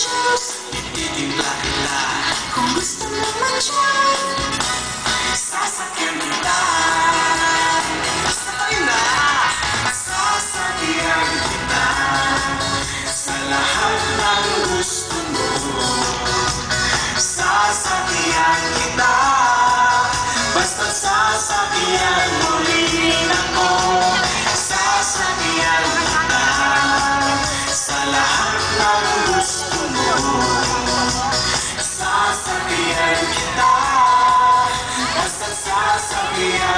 juice, ititimpla-timpla. Kung gusto mo mag-join, sasakyan kita. Basta tayo na, sasakyan kita. Sa lahat ng gusto mo, sasakyan kita. Basta sasakyan mo rin ako. Sasakyan kita. Sa lahat ng gusto mo, sasakyan kita. Basta sasakyan